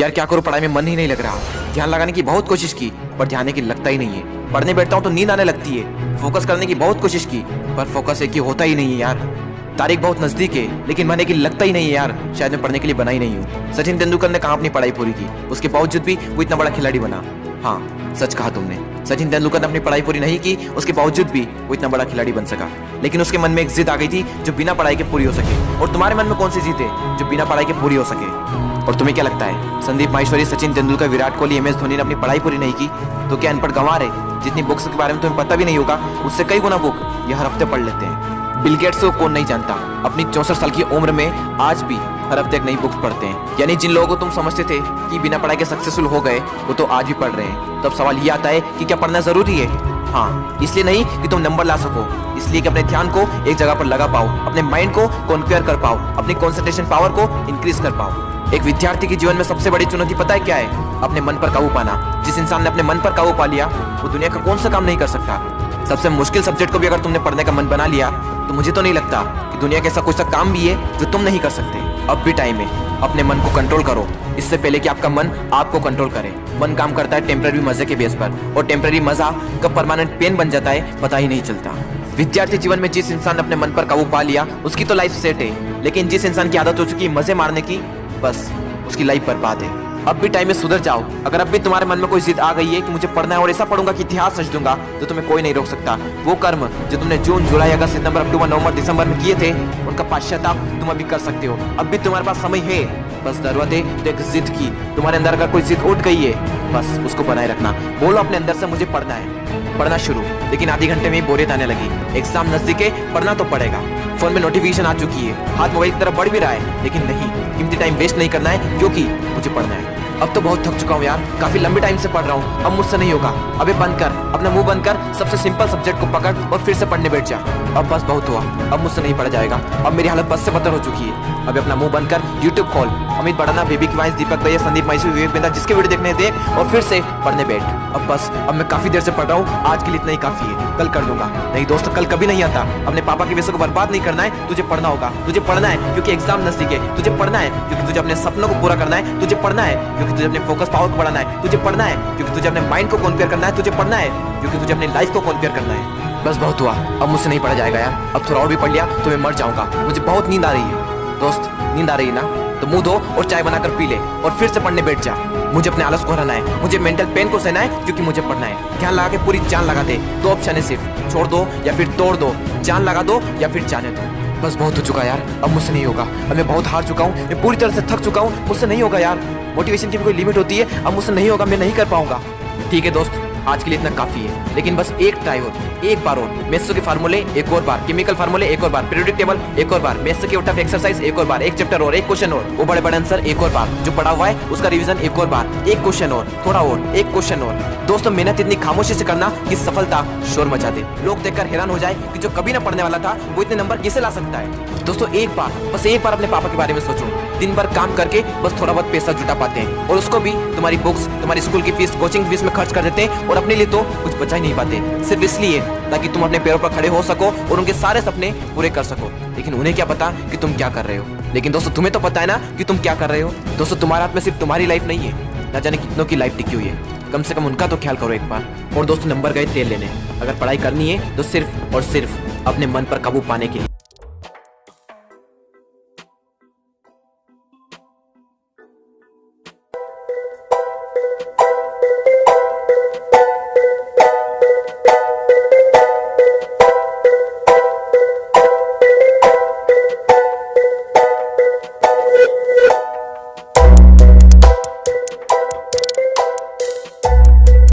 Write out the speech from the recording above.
यार क्या करूँ, पढ़ाई में मन ही नहीं लग रहा। ध्यान लगाने की बहुत कोशिश की पर ध्यान की लगता ही नहीं है। पढ़ने बैठता हूँ तो नींद आने लगती है। फोकस करने की बहुत कोशिश की पर फोकस एक ही होता ही नहीं है यार। तारीख बहुत नजदीक है लेकिन मन की लगता ही नहीं है यार। शायद मैं पढ़ने के लिए बना ही नहीं हूँ। सचिन तेंदुलकर ने कहाँ अपनी पढ़ाई पूरी की, उसके बावजूद भी वो इतना बड़ा खिलाड़ी बना। हाँ सच कहा तुमने, सचिन तेंदुलकर ने अपनी पढ़ाई पूरी नहीं की, उसके बावजूद भी वो इतना बड़ा खिलाड़ी बन सका। लेकिन उसके मन में एक जिद आ गई थी जो बिना पढ़ाई के पूरी हो सके। और तुम्हारे मन में कौन सी जिद है जो बिना पढ़ाई के पूरी हो सके? और तुम्हें क्या लगता है संदीप माहेश्वरी, सचिन तेंदुलकर, विराट कोहली, MS धोनी ने अपनी पढ़ाई पूरी नहीं की तो क्या अनपढ़ गंवार है? जितनी बुक्स के बारे में तुम्हें पता भी नहीं होगा उससे कई गुना बुक ये हर हफ्ते पढ़ लेते हैं। बिल गेट्स को कौन नहीं जानता, अपनी 64 साल की उम्र में आज भी हर हफ्ते एक नई बुक्स पढ़ते हैं। यानी जिन लोगों को तुम समझते थे कि बिना पढ़ाई के सक्सेसफुल हो गए वो तो आज भी पढ़ रहे हैं। तब सवाल ये आता है कि क्या पढ़ना जरूरी है? हाँ, इसलिए नहीं कि तुम नंबर ला सको, इसलिए कि अपने ध्यान को एक जगह पर लगा पाओ, अपने माइंड को कॉन्क्वेयर कर पाओ, अपनी कॉन्सेंट्रेशन पावर को इंक्रीज कर पाओ। एक विद्यार्थी के जीवन में सबसे बड़ी चुनौती पता है क्या है? अपने मन पर काबू पाना। जिस इंसान ने अपने मन पर काबू पा लिया वो दुनिया का कौन सा काम नहीं कर सकता। सबसे मुश्किल सब्जेक्ट को भी अगर तुमने पढ़ने का मन बना लिया तो मुझे तो नहीं लगता कि दुनिया का ऐसा कोई सा काम भी है जो तुम नहीं कर सकते। अब भी टाइम है, अपने मन को कंट्रोल करो इससे पहले कि आपका मन आपको कंट्रोल करे। मन काम करता है टेम्पररी मजे के बेस पर और टेम्पररी मजा कब परमानेंट पेन बन जाता है पता ही नहीं चलता। विद्यार्थी जीवन में जिस इंसान ने अपने मन पर काबू पा लिया उसकी तो लाइफ सेट है, लेकिन जिस इंसान की आदत हो चुकी है मजे मारने की, बस उसकी लाइफ बर्बाद है। अब भी टाइम में सुधर जाओ। अगर अब भी तुम्हारे मन में कोई जिद आ गई है कि मुझे पढ़ना है और ऐसा पढ़ूंगा कि इतिहास रच दूंगा तो तुम्हें कोई नहीं रोक सकता। वो कर्म जो तुमने जून, जुलाई, अगस्त, सितंबर, अक्टूबर, नवंबर, दिसंबर में किए थे उनका पश्चाताप तुम अभी कर सकते हो। अब भी तुम्हारे पास समय है, बस जरूरत है तो एक जिद की। तुम्हारे अंदर अगर कोई जिद उठ गई है बस उसको बनाए रखना। बोलो अपने अंदर से मुझे पढ़ना है, पढ़ना शुरू। लेकिन आधे घंटे में ही बोरियत आने लगी। एग्जाम नजदीक है, पढ़ना तो पड़ेगा। फोन में नोटिफिकेशन आ चुकी है, हाथ मोबाइल की तरफ बढ़ भी रहा है, लेकिन नहीं, कीमती टाइम वेस्ट नहीं करना है क्योंकि मुझे पढ़ना है। अब तो बहुत थक चुका हूँ यार, काफी लंबे टाइम से पढ़ रहा हूँ, अब मुझसे नहीं होगा। अबे बंद कर, अपना मुंह बंद कर, सबसे सिंपल सब्जेक्ट को पकड़ और फिर से पढ़ने बैठ जा। अब बस बहुत हुआ, अब मुझसे नहीं पढ़ा जाएगा। अब मेरी हालत बस से बदतर हो चुकी है। अबे अपना मुंह बंद कर, यूट्यूब खोल, अमित बड़ाना, बेबी की वॉइस, दीपक भैया, संदीप माहेश्वरी, विवेक बिंदा, जिसके वीडियो देखने देख और फिर से पढ़ने बैठ। अब बस, अब मैं काफी देर से पढ़ रहा हूँ, आज के लिए इतना ही काफी है, कल कर लूंगा। नहीं दोस्त, कल कभी नहीं आता। अपने पापा के पैसे को बर्बाद नहीं करना है, तुझे पढ़ना होगा। तुझे पढ़ना है क्योंकि एग्जाम नजदीक है, तुझे पढ़ना है क्योंकि तुझे अपने सपनों को पूरा करना है, तुझे पढ़ना है क्योंकि तुझे अपने फोकस पावर को बढ़ाना है, तुझे पढ़ना है क्योंकि तुझे अपने माइंड को कॉन्क्वेयर करना है, तुझे पढ़ना है क्योंकि तुझे अपनी लाइफ को कॉन्क्वेयर करना है। बस बहुत हुआ, अब मुझसे नहीं पढ़ा जाएगा यार। अब थोड़ा और भी पढ़ लिया तो मैं मर जाऊंगा। मुझे बहुत नींद आ रही है। दोस्त, नींद आ रही है ना तो मुंह धो और चाय बनाकर पी ले और फिर से पढ़ने बैठ जा। मुझे अपने आलस को हराना है, मुझे मेंटल पेन को सहना है क्योंकि मुझे पढ़ना है। ध्यान लगा के पूरी जान लगा दे। दो ऑप्शन है सिर्फ, छोड़ दो या फिर तोड़ दो, जान लगा दो या फिर जाने दो। बस बहुत हो चुका यार, अब मुझसे नहीं होगा। अब मैं बहुत हार चुका हूँ, मैं पूरी तरह से थक चुका हूँ, मुझसे नहीं होगा यार। मोटिवेशन की भी कोई लिमिट होती है, अब मुझसे नहीं होगा, मैं नहीं कर पाऊंगा। ठीक है दोस्त, आज के लिए इतना काफी है, लेकिन बस एक ट्राई और, एक बार और। मैथ्स के फार्मूले एक और बार, केमिकल फार्मूले एक और बार, पीरियोडिक टेबल एक और बार, मैथ्स के टफ एक्सरसाइज एक और बार, एक चैप्टर और, एक क्वेश्चन और, वो बड़े बड़े आंसर एक और बार, जो पढ़ा हुआ है उसका रिवीजन एक और बार, एक क्वेश्चन और, थोड़ा और, एक क्वेश्चन और। दोस्तों, मेहनत इतनी खामोशी से करना कि सफलता शोर मचा दे। लोग देखकर हैरान हो जाए कि जो कभी ना पढ़ने वाला था वो इतने नंबर कैसे ला सकता है। दोस्तों, एक बार, बस एक बार अपने पापा के बारे में सोचो। दिन भर काम करके बस थोड़ा बहुत पैसा जुटा पाते हैं और उसको भी तुम्हारी बुक्स, तुम्हारी स्कूल की फीस, कोचिंग फीस में खर्च कर देते हैं और अपने लिए तो कुछ बचा ही नहीं पाते, सिर्फ इसलिए ताकि तुम अपने पैरों पर खड़े हो सको और उनके सारे सपने पूरे कर सको। लेकिन उन्हें क्या पता कि तुम क्या कर रहे हो। लेकिन दोस्तों, तुम्हें तो पता है ना कि तुम क्या कर रहे हो। दोस्तों, तुम्हारे हाथ में सिर्फ तुम्हारी लाइफ नहीं है, ना जाने कितनों की लाइफ टिकी हुई है। कम से कम उनका तो ख्याल करो एक बार। और दोस्तों, नंबर गए तेल लेने। अगर पढ़ाई करनी है तो सिर्फ और सिर्फ अपने मन पर काबू पाने के लिए।